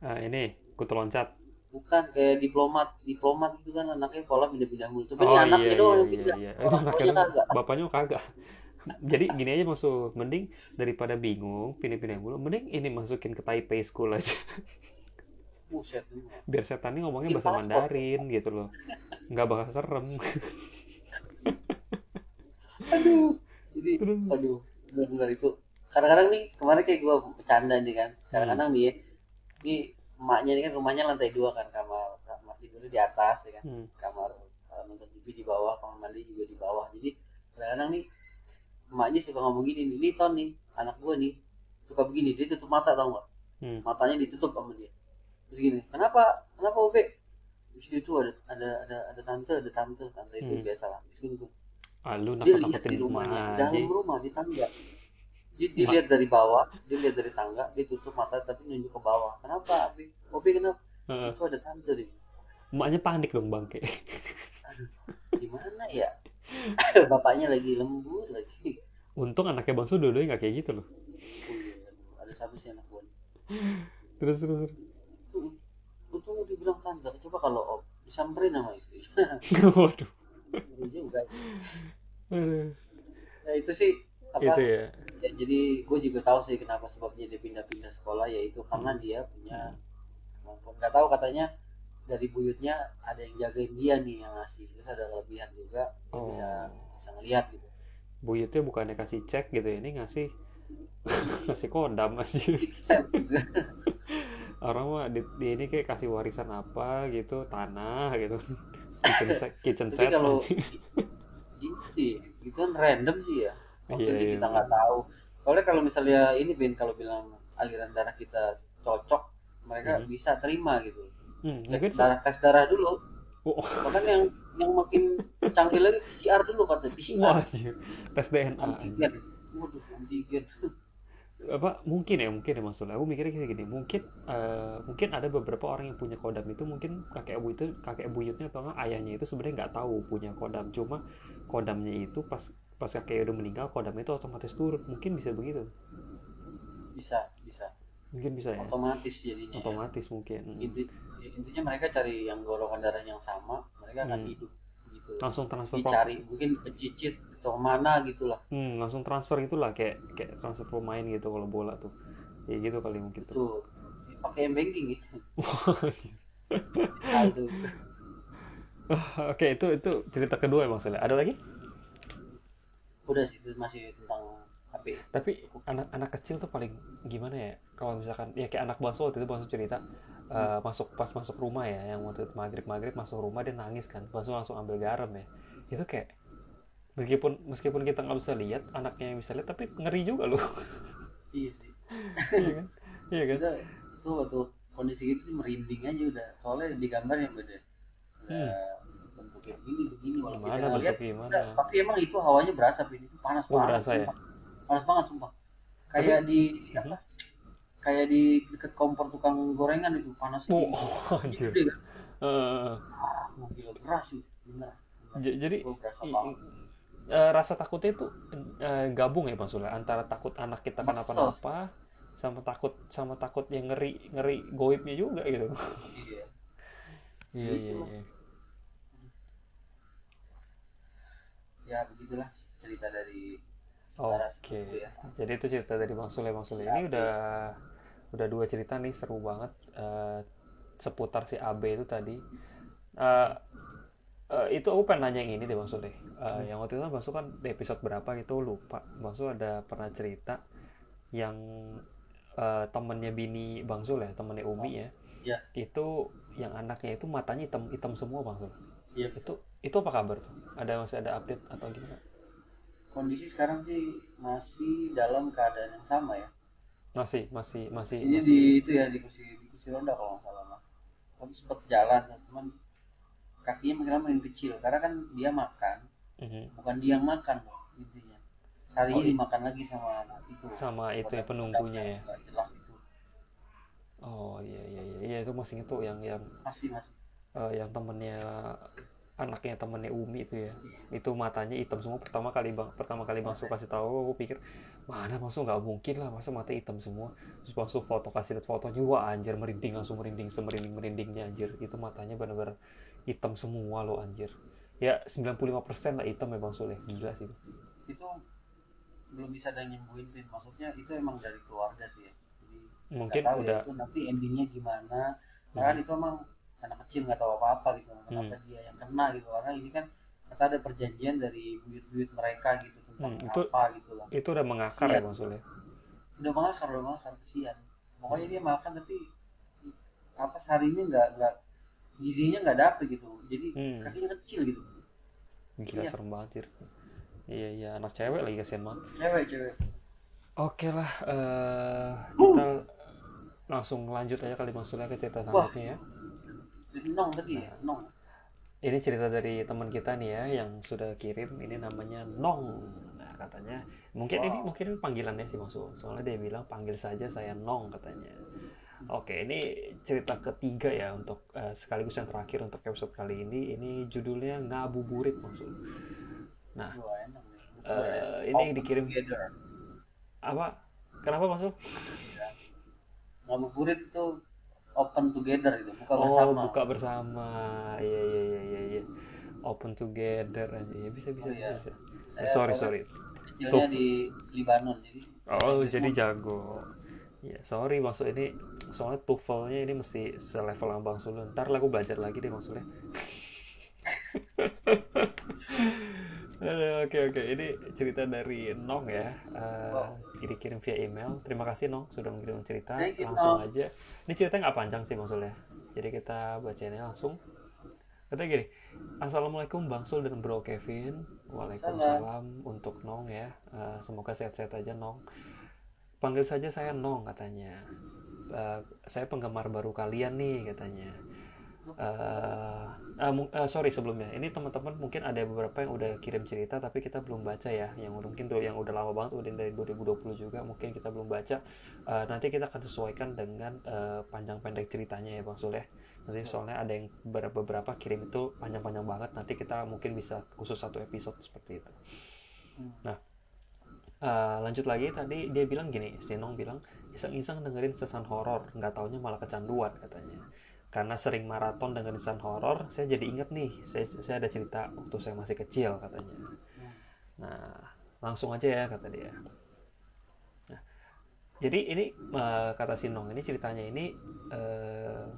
Ini kutu loncat. Bukan kayak diplomat itu kan anaknya sekolah pindah-pindah mulu. Coba Oh, nih iya, anaknya iya, doang yang iya, pindah. iya. Itu Orang anaknya tuanya dong, kagak. bapaknya kagak. Jadi gini aja masuk, mending daripada bingung pindah-pindah mulu, mending ini masukin ke Taipei School aja. Buset. Biar setannya ngomongnya Bikin bahasa paspor. Mandarin gitu loh. Nggak bakal serem. Aduh. Jadi, Terus. aduh, benar-benar itu. Kadang-kadang nih, kemarin kayak gue bercanda nih kan. Hmm. Kadang-kadang nih ya, ini emaknya ini kan rumahnya lantai 2 kan, kamar tidurnya di atas ya kan. Hmm. Kamar nonton TV di bawah, kamar mandi juga di bawah. Jadi kadang-kadang nih emaknya suka ngomong gini nih, Ton nih, anak gue nih suka begini, dia tutup mata tau nggak? Hmm. Matanya ditutup sama dia. Terus gini, kenapa Ube? Di situ tuh ada tante itu Hmm. biasa lah. Terus gini tuh, Ah, lu dia lihat nakut-nakutin di emak rumahnya, di aja. dalam rumah, di tangga. Dia Emak, lihat dari bawah, dia lihat dari tangga, dia tutup mata tapi nunjuk ke bawah. Kenapa, Obe kenapa? eh, Itu ada tante deh. emaknya panik dong bangke. Aduh, gimana ya? Bapaknya lagi lembur lagi. Untung anaknya Bang Su dua-duanya nggak kayak gitu loh. Oh iya, aduh, ada satu sih anak gue. Terus. Tuh, untung dibilang tante. Coba kalau Om disamperin sama istri. Waduh. Ngeri juga. Aduh. Ya itu sih Itu apa? ya. Ya, jadi gue juga tahu sih kenapa sebabnya dia pindah-pindah sekolah, yaitu karena Hmm. dia punya kemampuan. Nggak tahu katanya dari buyutnya ada yang jagain dia nih yang ngasih. Terus ada kelebihan juga dia bisa Oh, bisa ngelihat gitu. buyutnya bukannya kasih cek gitu ya, ini ngasih ngasih kodam aja. Six sense juga. Orang mah di ini kayak kasih warisan apa gitu, tanah gitu. Kitchen Tapi set kalau aja. ini sih itu kan random sih ya. Iya, Maksudnya iya. kita nggak tahu. Soalnya kalau misalnya ini Ben kalau bilang aliran darah kita cocok, mereka Mhm. bisa terima gitu. Mungkin Tes darah dulu. oh, Bahkan yang makin canggih lagi PCR dulu kata wah, PCR. anjir. Tes DNA anjir. Antigen. Waduh, antigen. Apa mungkin ya maksudnya aku mikirnya kayak gini, mungkin ada beberapa orang yang punya kodam itu, mungkin kakek buyutnya atau enggak ayahnya itu sebenarnya nggak tahu punya kodam, cuma kodamnya itu pas kakek udah meninggal kodamnya itu otomatis turun, mungkin bisa begitu, Bisa. mungkin bisa ya, Otomatis jadinya ya. otomatis mungkin. Intinya mereka cari yang golongan darah yang sama, mereka akan Hmm. hidup gitu. Langsung transfer Dicari mungkin ke Cicit atau kemana gitulah. langsung transfer itulah, kayak transfer pemain gitu kalau bola tuh, ya gitu kali mungkin tuh. Itu pakai banking gitu. Anjir. Saldo. Oke, itu cerita kedua ya maksudnya, ada lagi? Udah sih itu masih tentang HP. Tapi anak-anak kecil tuh paling gimana ya, kalau misalkan ya kayak anak Bangsu waktu itu Bangsu cerita, masuk rumah ya, yang waktu itu maghrib masuk rumah dia nangis kan, Bangsu langsung ambil garam ya, itu kayak meskipun kita nggak bisa lihat, anaknya yang bisa lihat, tapi ngeri juga loh. Iya sih. Iya kan, iya kan. Itu waktu kondisi itu merinding aja udah. Soalnya di gambarnya beda. Hmm. Bentuknya begini walau kita Gimana nggak lihat. bentuk gimana? Tapi emang itu hawanya berasa, Bin. Itu panas Oh banget berasa ya. sumpah. Panas banget sumpah. Tapi Kayak di apa? kayak di deket kompor tukang gorengan itu panasnya Oh, tinggi. anjir. Gede kan? Eh, Mau gila beras sih, bener. Bener. jadi Gue berasa banget. rasa takutnya itu gabung ya maksudnya antara takut anak kita Kesel sih. kenapa-napa sama takut yang ngeri ngeri goibnya juga gitu. Iya. Iya Ya iya itulah. iya. Ya begitulah cerita dari saudara Oke, sepupu ya. jadi itu cerita dari Bang Sule. Bang Sule Si ini AB. udah dua cerita nih seru banget seputar si AB itu tadi. Eh, itu aku pengen nanya yang ini deh Bang Sule. Yang waktu itu kan Bang Sule kan di episode berapa gitu lupa. Bang Sule ada pernah cerita yang temennya bini Bang Sule, temennya Umi ya. Ya, Itu yang anaknya itu matanya hitam hitam semua Bang Sule. iya betul. Itu apa kabar tuh? Masih ada update atau gimana? Kondisi sekarang sih masih dalam keadaan yang sama ya. Masih Posisinya di itu ya di kursi roda kalau nggak salah mas. Tapi sempat jalan, cuman kakinya makin lama makin kecil karena kan dia makan, Mhm. bukan dia yang makan loh, intinya. Seharinya Oh, dimakan lagi sama itu sama itu ya produk penunggunya yang ya. nggak jelas itu. Oh iya iya iya iya itu masih itu Masih yang temennya anaknya temennya Umi itu ya. Itu matanya hitam semua pertama kali Bangsu kasih tahu aku pikir mana Bangsu nggak mungkin lah masa mata hitam semua. Terus Bangsu kasih lihat fotonya wah anjir merinding langsung merinding semerinding-merindingnya anjir. Itu matanya benar-benar hitam semua loh anjir. Ya 95% lah hitam ya Bangsu ya. Gila sih. itu belum bisa ada yang nyembuhin Pin. Maksudnya itu emang dari keluarga sih ya. Jadi nggak Mungkin tahu ya udah itu nanti endingnya gimana. Karena kan hmm, itu emang anak kecil nggak tahu apa-apa gitu. hmm, Kenapa dia yang kena gitu? Karena ini kan kata ada perjanjian dari buyut-buyut mereka gitu tentang itu apa gitu lah. itu udah mengakar ya Kesian. Bangsu ya. Udah mengakar kesian. Pokoknya dia makan tapi apa seharinya nggak gizinya nggak dapet gitu. Jadi Hmm, kakinya kecil gitu. gila Iya, serem banget. Jir. Iya iya anak cewek lagi kasihan banget. cewek. Oke lah, kita langsung lanjut aja kali maksudnya ke cerita Wah, selanjutnya ya. jadi nong tadi ya, nong. Ini cerita dari teman kita nih ya yang sudah kirim. Ini namanya Nong. Nah katanya Wow. mungkin ini panggilannya sih maksud. Soalnya dia bilang panggil saja saya Nong katanya. Oke, ini cerita ketiga ya untuk sekaligus yang terakhir untuk episode kali ini. Ini judulnya Ngabuburit maksud. Nah, Wah, enak nih. Betul ya. ini Open dikirim together. apa? Kenapa maksud? Ya. Ngabuburit itu open together itu, buka Oh, bersama. buka bersama. Iya iya iya iya iya. Open together aja. Ya bisa bisa Oh bisa iya, bisa. saya Sorry soalnya sorry. kecilnya Tuf. di Libanon, jadi bahasa Oh, Inggris jadi mah jago. Ya, sorry maksud ini soalnya TOEFL-nya ini mesti selevel sama Bang Sulu. Ntar lah aku belajar lagi deh maksudnya. Oke oke. Ini cerita dari Nong ya. wow. Dikirim via email. Terima kasih Nong sudah mengirim cerita. Thank you, Langsung Tom. aja. Ini ceritanya nggak panjang sih maksudnya. Jadi kita bacainnya langsung. Katanya gini, Assalamualaikum Bang Sul dan Bro Kevin. Salam. Waalaikumsalam untuk Nong ya. Semoga sehat-sehat aja Nong. Panggil saja saya Nong katanya. Saya penggemar baru kalian nih katanya. Sorry sebelumnya. Ini teman-teman mungkin ada beberapa yang udah kirim cerita tapi kita belum baca ya. Yang mungkin yang udah lama banget, udah dari 2020 juga mungkin kita belum baca. Nanti kita akan sesuaikan dengan panjang pendek ceritanya ya Bang Sul ya. Nanti soalnya ada yang beberapa kirim itu panjang-panjang banget. Nanti kita mungkin bisa khusus satu episode seperti itu. Nah, lanjut lagi tadi dia bilang gini, si Nong bilang iseng-iseng dengerin season horor, nggak taunya malah kecanduan katanya. Karena sering maraton dengerin season horor, saya jadi inget nih, saya ada cerita waktu saya masih kecil katanya. Nah, langsung aja ya kata dia. Nah, jadi ini kata si Nong ini ceritanya ini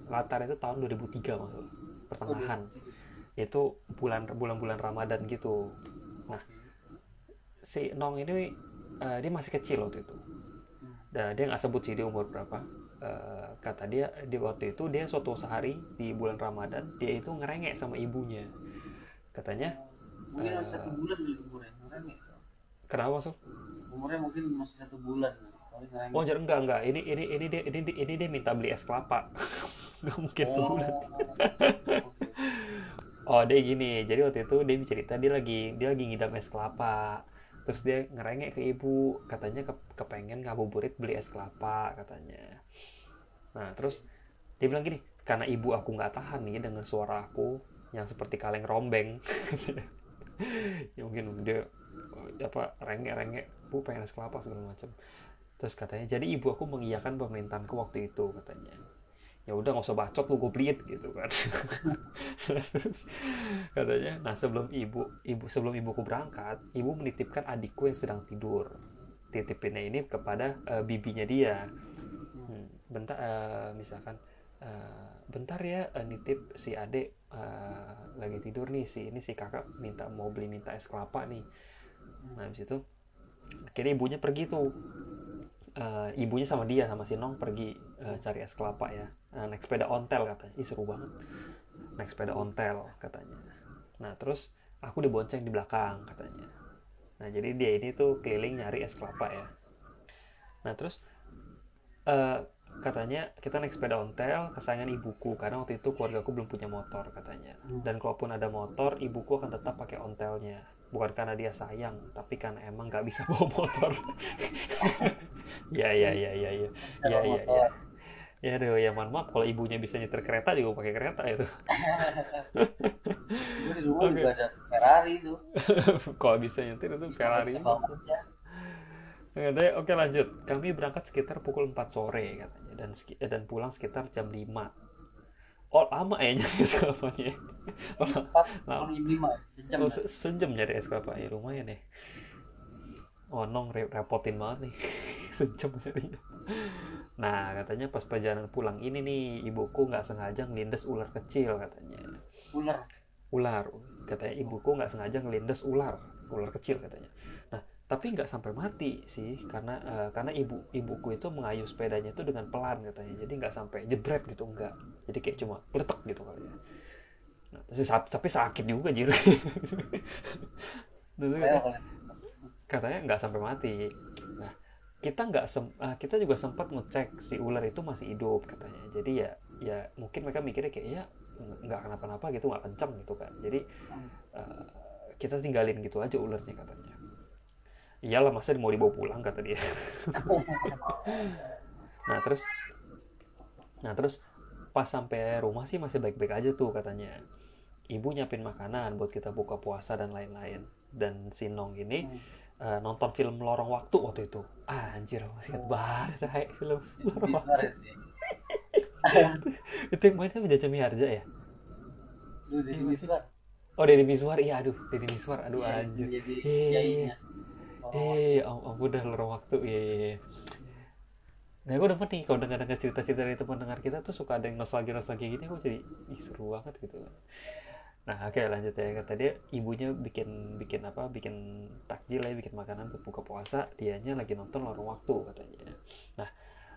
latar itu tahun 2003 maksud, Oh, pertengahan. Itu bulan-bulan Ramadan gitu. Nah, si Nong ini dia masih kecil waktu itu. Dan dia nggak sebut sih dia umur berapa. Kata dia di waktu itu dia suatu sehari di bulan Ramadan dia itu ngerengek sama ibunya. Katanya Mungkin masih 1 bulan nih umurnya, ngerengek. kenapa masuk? Umurnya mungkin masih 1 bulan, kali Oh ngerengek. jadi enggak ini dia minta beli es kelapa. Nggak mungkin sebulan. Oh, oke. Oh dia gini, jadi waktu itu dia cerita dia lagi ngidam es kelapa. Terus dia ngerengek ke ibu, katanya kepengen ngabuburit beli es kelapa katanya. Nah terus dia bilang gini, karena ibu aku nggak tahan nih dengan suara aku yang seperti kaleng rombeng. Ya mungkin dia apa rengek-rengek, bu pengen es kelapa segala macam. Terus katanya jadi ibu aku mengiyakan permintaanku waktu itu katanya. Ya udah nggak usah bacot lu, gue beliin gitu kan. Terus katanya nah sebelum ibuku berangkat, ibu menitipkan adikku yang sedang tidur. Titipinnya ini kepada bibinya dia. Bentar misalkan bentar ya, nitip si adik lagi tidur nih, si kakak minta es kelapa nih. Nah habis itu akhirnya ibunya pergi tuh. Ibunya sama dia sama si Nong pergi cari es kelapa ya. Naik sepeda ontel katanya. Ih seru banget. Naik sepeda ontel katanya. Nah terus aku dibonceng di belakang katanya. Nah jadi dia ini tuh keliling nyari es kelapa ya. Nah terus katanya kita naik sepeda ontel kesayangan ibuku karena waktu itu keluarga aku belum punya motor katanya. Dan kalaupun ada motor, ibuku akan tetap pakai ontelnya. Bukan karena dia sayang, tapi karena emang nggak bisa bawa motor. Ya ya ya ya ya ya ya ya. Ya aduh ya mohon maaf kalau ibunya bisa nyetir kereta juga pakai kereta itu. Gue di rumah juga Oke. ada Ferrari tuh. Kalau bisa nyetir itu Ferrari. Bisa bawa aja. Katanya, oke lanjut. Kami berangkat sekitar pukul 4 sore katanya dan pulang sekitar jam 5. Oh lama ya nyari es kelapanya. Oh, 4:45 sejam oh ya. sejam nyari es kelapa ya lumayan ya. Oh nong repotin banget nih. Sejam nyarinya. Nah katanya pas perjalanan pulang ini nih ibuku nggak sengaja ngelindes ular kecil katanya. Ular. Ular katanya ibuku nggak sengaja ngelindes ular kecil katanya. Nah tapi nggak sampai mati sih karena ibuku itu mengayuh sepedanya itu dengan pelan katanya, jadi nggak sampai jebret gitu, enggak, jadi kayak cuma letek gitu kali ya. Nah, tapi sakit juga jadi. Kayak kalau Katanya nggak sampai mati. Nah kita juga sempat ngecek si ular itu masih hidup katanya, jadi ya mungkin mereka mikirnya kayak ya nggak kenapa-napa gitu, nggak kenceng gitu kan, jadi uh, kita tinggalin gitu aja ularnya katanya. Iyalah masa mau dibawa pulang kata dia. nah terus nah terus pas sampai rumah sih masih baik-baik aja tuh katanya. Ibu nyiapin makanan buat kita buka puasa dan lain-lain, dan si Nong ini nonton film Lorong Waktu waktu itu. Anjir masih ingat banget film Lorong Waktu. Bismillah itu. Itu yang mainnya Jaja Miharja ya. Lu di Miswar. Oh Deddy Miswar, iya aduh Deddy Miswar, aduh Iya, anjir. jadi Iya, yainya. Orang ampun dah Lorong Waktu, iya. Nah gue demen nih kalau dengar cerita-cerita dari teman dengar kita tuh suka ada yang nostalgia gini, gue jadi seru banget gitu. Nah oke lanjut ya, kata dia ibunya bikin takjil ya, bikin makanan buat buka puasa, dianya lagi nonton Lorong Waktu katanya. Nah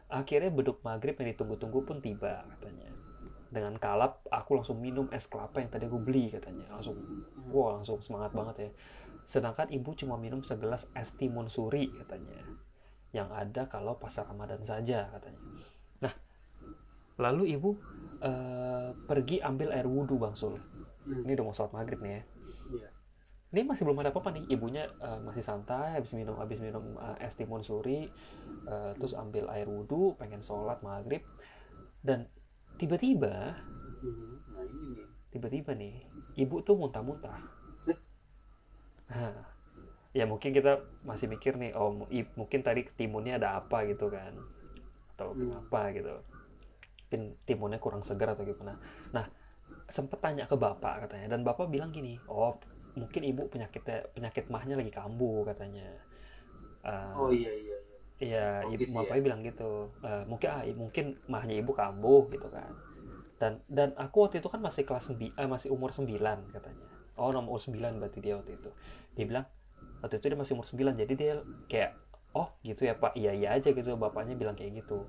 akhirnya beduk maghrib yang ditunggu-tunggu pun tiba katanya. Dengan kalap aku langsung minum es kelapa yang tadi aku beli katanya, langsung semangat banget ya. Sedangkan ibu cuma minum segelas es timun suri katanya, yang ada kalau pasar Ramadan saja katanya. Nah lalu ibu pergi ambil air wudhu Bang Sul. Ini udah mau sholat maghrib nih ya. Iya. Ini masih belum ada apa-apa nih, ibunya masih santai habis minum es timun suri, terus ambil air wudhu pengen sholat maghrib, dan tiba-tiba Nah ini nih. nih ibu tuh muntah-muntah. Nah, ya mungkin kita masih mikir nih, oh mungkin tadi timunnya ada apa gitu kan, atau kenapa gitu, mungkin timunnya kurang segar atau gimana. Nah sempet tanya ke bapak katanya, dan bapak bilang gini, oh mungkin ibu penyakit mahnya lagi kambuh katanya. Oh iya iya iya. Iya ibu Logis ya. bapaknya bilang gitu. Mungkin mahnya ibu kambuh gitu kan. Dan aku waktu itu kan masih umur 9 katanya. Oh nomor 9 berarti dia waktu itu. Dia bilang waktu itu dia masih umur 9, jadi dia kayak oh gitu ya pak, iya iya aja gitu, bapaknya bilang kayak gitu.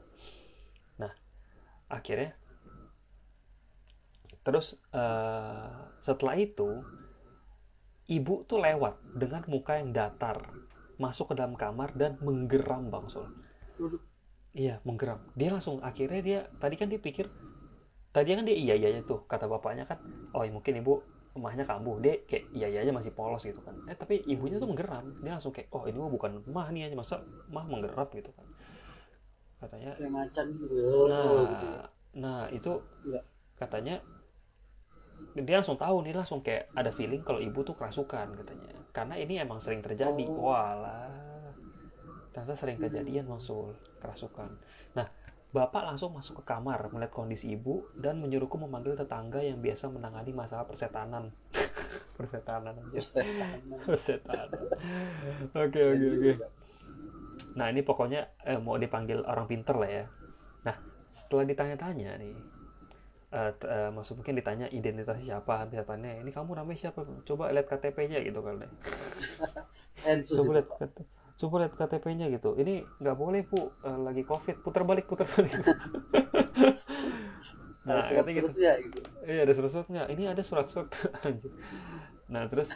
Nah akhirnya terus setelah itu ibu tuh lewat dengan muka yang datar masuk ke dalam kamar dan menggeram Bang Sul. Iya menggeram, dia langsung akhirnya tadi kan dia pikir, tadi kan dia iya iya tuh kata bapaknya kan, oh mungkin ibu emahnya kambuh, dia kayak iya aja masih polos gitu kan. Tapi ibunya tuh menggeram, dia langsung kayak, oh ini mah bukan emah nih aja, masa emah menggeram gitu kan, katanya. Kayak macan gitu gitu ya. Nah, itu Enggak. katanya dia langsung tahu nih, langsung kayak ada feeling kalau ibu tuh kerasukan katanya, karena ini emang sering terjadi. Oh. Walah, ternyata sering kejadian Mangsul, kerasukan. Nah, bapak langsung masuk ke kamar melihat kondisi ibu dan menyuruhku memanggil tetangga yang biasa menangani masalah persetanan. Persetanan aja. Setan. Persetanan. Oke, Dan oke, oke. juga. Nah, ini pokoknya mau dipanggil orang pinter lah ya. Nah, setelah ditanya-tanya nih, maksud mungkin ditanya identitasnya siapa, bisa tanya, ini kamu namanya siapa, coba lihat KTP-nya gitu kan. Ensus coba itu lihat Pak. coba lihat KTP-nya gitu, ini nggak boleh bu, lagi covid, putar balik. Ada Nah katanya gitu, surat-suratnya gitu. iya ada surat-surat nggak, ini ada surat-surat. Anjir. Nah terus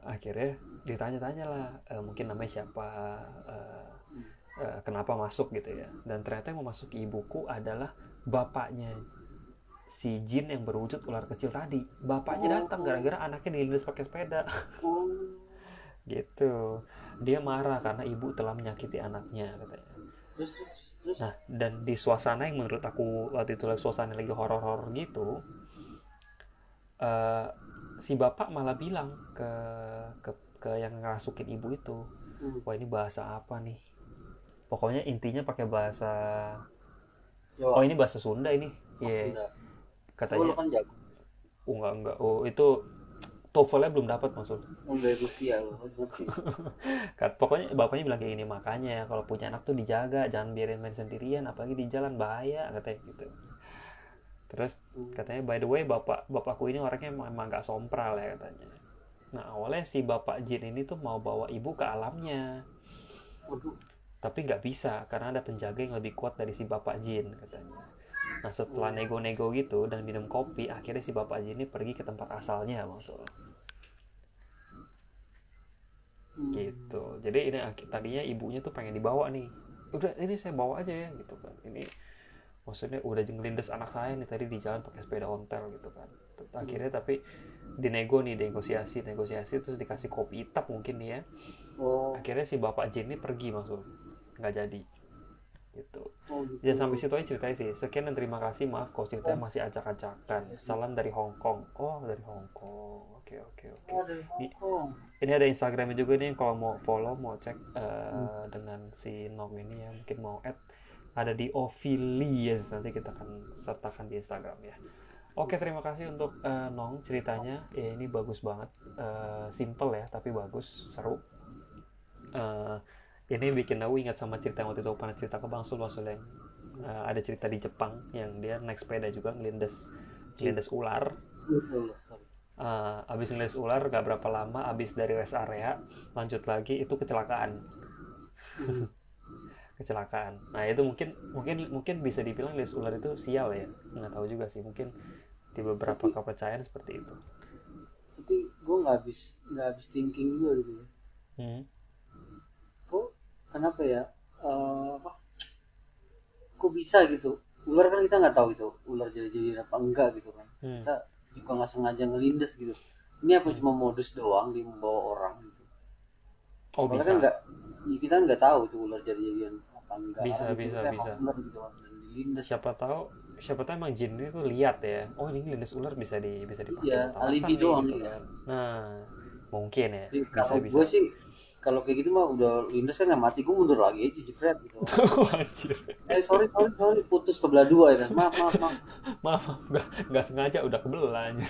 akhirnya ditanya-tanya lah, mungkin namanya siapa, eh, kenapa masuk gitu ya, dan ternyata yang memasuki ibuku adalah bapaknya si jin yang berwujud ular kecil tadi. Bapaknya Oh, datang gara-gara anaknya dilindas pakai sepeda. oh. Gitu, dia marah karena ibu telah menyakiti anaknya katanya. Terus. Nah, dan di suasana yang menurut aku waktu itu suasana lagi horor-horor gitu, eh, si bapak malah bilang ke ke yang ngerasukin ibu itu, Hmm. wah ini bahasa apa nih, pokoknya intinya pakai bahasa, oh Jawab. ini bahasa Sunda ini, Oh, ya yeah. sudah. Oh, lo Katanya, kan jago. oh enggak, oh itu TOEFL-nya belum dapat maksud. Lo dari Rusia lo, ngerti. Pokoknya bapaknya bilang kayak gini, makanya kalau punya anak tuh dijaga, jangan biarin main sendirian, apalagi di jalan, bahaya katanya gitu. Terus Hmm. katanya, by the way, bapakku ini orangnya emang gak sompral ya katanya. Nah awalnya si bapak jin ini tuh mau bawa ibu ke alamnya, Waduh. tapi nggak bisa karena ada penjaga yang lebih kuat dari si bapak jin katanya. Nah setelah Hmm. nego-nego gitu dan minum kopi, akhirnya si bapak jin ini pergi ke tempat asalnya maksudnya. Hmm. Gitu, jadi ini tadinya ibunya tuh pengen dibawa nih, udah ini saya bawa aja ya gitu kan, ini maksudnya udah ngelindes anak saya nih tadi di jalan pakai sepeda ontel gitu kan. Akhirnya tapi dinego nih, negosiasi terus dikasih kopi hitam mungkin nih ya. Oh. Akhirnya si bapak Jin ini pergi maksud, nggak jadi gitu. Oh Ya gitu. sampai situ aja ceritanya sih. Sekian dan terima kasih, maaf kalau ceritanya Oh, masih acak-acakan. Salam dari Hong Kong. Oh dari Hong Kong, oke oke oke. oh dari Hong Kong. Ini ada Instagramnya juga nih, kalau mau follow, mau cek Hmm. dengan si Nong ini ya, mungkin mau add, ada di Ophilies, nanti kita akan sertakan di Instagram ya. Oke, terima kasih untuk Nong ceritanya. Ya, ini bagus banget, simple ya tapi bagus, seru. Eh, ini bikin aku ingat sama cerita yang waktu itu pernah cerita ke Bang Sul yang ada cerita di Jepang yang dia naik sepeda juga ngelindes ular. Betul, sorry. Abis ngelindes ular gak berapa lama, abis dari rest area lanjut lagi itu kecelakaan. Hmm. Kecelakaan. Nah itu mungkin bisa dibilang ngelindes ular itu sial ya, nggak tahu juga sih, mungkin di beberapa Tapi kepercayaan seperti itu. gue nggak habis thinking juga gitu ya. Hmm. Kok kenapa ya? Apa? Kok bisa gitu? Ular kan kita nggak tahu itu ular jadi apa enggak gitu kan. Hmm. Kita juga nggak sengaja ngelindes gitu. Ini apa Hmm. cuma modus doang dia membawa orang gitu. Oh Soalnya kan bisa, nggak, kita nggak tahu itu ular jadi-jadian apa enggak. bisa, Orang bisa, mikirnya emang bisa. ular gitu kan dan dilindes. Siapa tahu emang jin itu lihat ya, oh ini ngelindes ular, bisa dipakai Iya, buat alasan alibi nih doang gitu ya. kan. Nah mungkin ya, Jadi bisa kalau bisa. gue sih kalau kayak gitu mah udah lindes kan nggak mati, gue mundur lagi aja jepret gitu. Anjir. Sorry putus kebelah dua ya. Maaf. Maaf, nggak sengaja, udah kebelah anjir.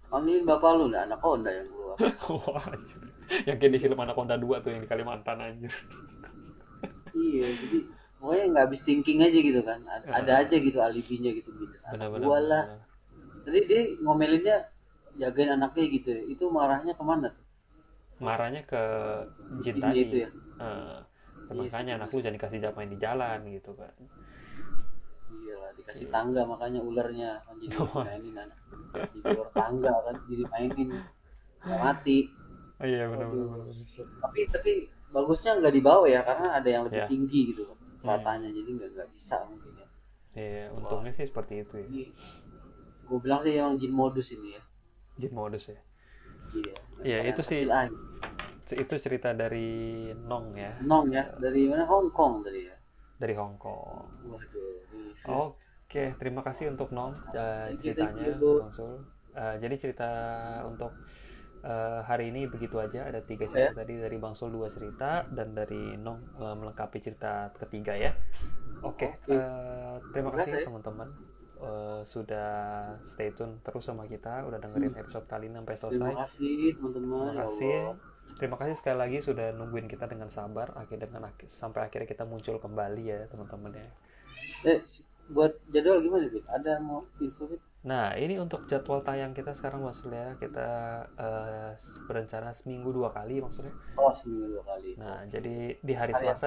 Panggilin bapak lu nih, anaconda yang keluar. Wah, anjir. Yang kayak di film Anaconda 2 tuh yang di Kalimantan anjir. Iya, jadi pokoknya nggak habis thinking aja gitu kan. Ada aja gitu alibinya gitu anak Benar-benar. gua lah. Tadi dia ngomelinnya jagain anaknya gitu ya. Itu marahnya kemana tuh? Marahnya ke jin Jinnya tadi. itu ya. Iya sih, Makanya anak lu jangan dikasih main di jalan gitu kan. iya lah dikasih tangga makanya ularnya kan jadi mainin anak di luar tangga kan jadi mainin nggak mati. Iya Waduh. benar. Tapi bagusnya nggak dibawa ya karena ada yang lebih Ya. tinggi gitu kan ceritanya jadi nggak bisa mungkin ya. Iya, untungnya sih seperti itu ya. Jadi Gue bilang sih emang jin modus ini ya. Jin modus ya. Iya. Iya, Daripada itu sih kecil aja. itu cerita dari Nong ya, Nong ya, dari mana? Hong Kong tadi ya. dari Hong Kong. Waduh, iya. Oke, terima kasih untuk Nong Thank ceritanya, you. Bang Sul. Jadi cerita untuk hari ini begitu aja. Ada 3 Ya, cerita tadi dari Bang Sul, 2 cerita, dan dari Nong melengkapi cerita ketiga ya. Oke, oke. terima Terima kasih kasih. teman-teman sudah stay tune terus sama kita, udah dengerin episode kali ini sampai Terima selesai. kasih teman-teman, Terima ya kasih. Allah. Terima kasih sekali lagi sudah nungguin kita dengan sabar sampai akhirnya kita muncul kembali ya teman-teman ya. Buat jadwal gimana, Bit? Ada mau info, Bit? Nah, ini untuk jadwal tayang kita sekarang maksudnya kita berencana seminggu 2 kali maksudnya. Oh, seminggu 2 kali. Nah, jadi di hari Hari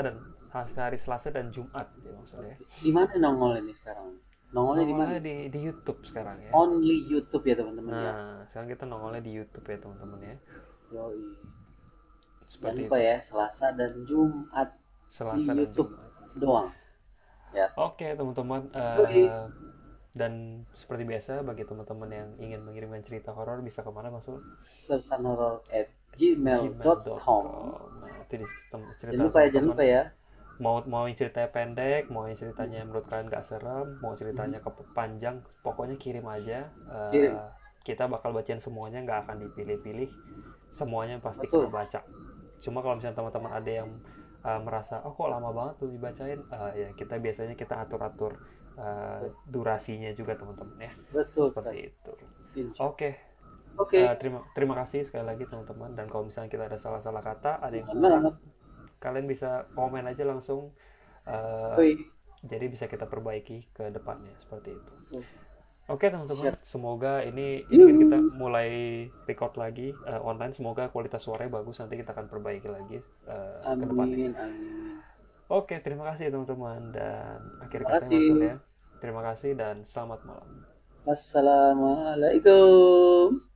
Selasa dan Jumat ya maksudnya. di mana nongol ini sekarang? Nongolnya di mana? Nongolnya di YouTube sekarang ya. Only YouTube ya teman-teman ya. Nah, sekarang kita nongolnya di YouTube ya teman-teman ya. Yoi. Jangan Seperti lupa itu. ya, Selasa dan Jumat di Selasa dan YouTube Jumat. doang. Ya. Oke, teman-teman. Yoi. Dan seperti biasa bagi teman-teman yang ingin mengirimkan cerita horor bisa kemana masuk? sersanhoror@gmail.com. Nah, itu di sistem cerita Jangan lupa ya, jangan lupa ya. mau yang ceritanya pendek, mau yang ceritanya menurut kalian gak serem, mau ceritanya panjang, pokoknya kirim aja. Kirim. Kita bakal bacain semuanya, nggak akan dipilih-pilih, semuanya pasti Betul. kita baca. Cuma kalau misalnya teman-teman ada yang merasa oh kok lama banget belum dibacain, ya kita biasanya kita atur-atur durasinya juga teman-teman ya. Betul Seperti sekali. itu. Insya. Oke. Oke. Terima kasih sekali lagi teman-teman, dan kalau misalnya kita ada salah-salah kata, ada yang Mohon kurang, maaf. kalian bisa komen aja langsung, Yoi. jadi bisa kita perbaiki ke depannya seperti itu. Betul. Oke teman-teman, Siap. semoga ini kan kita mulai record lagi online, semoga kualitas suaranya bagus, nanti kita akan perbaiki lagi ke depannya. Amin. Oke, terima kasih teman-teman, dan akhir Terima kata kasih. Mas Sul ya. Terima kasih dan selamat malam. Wassalamualaikum.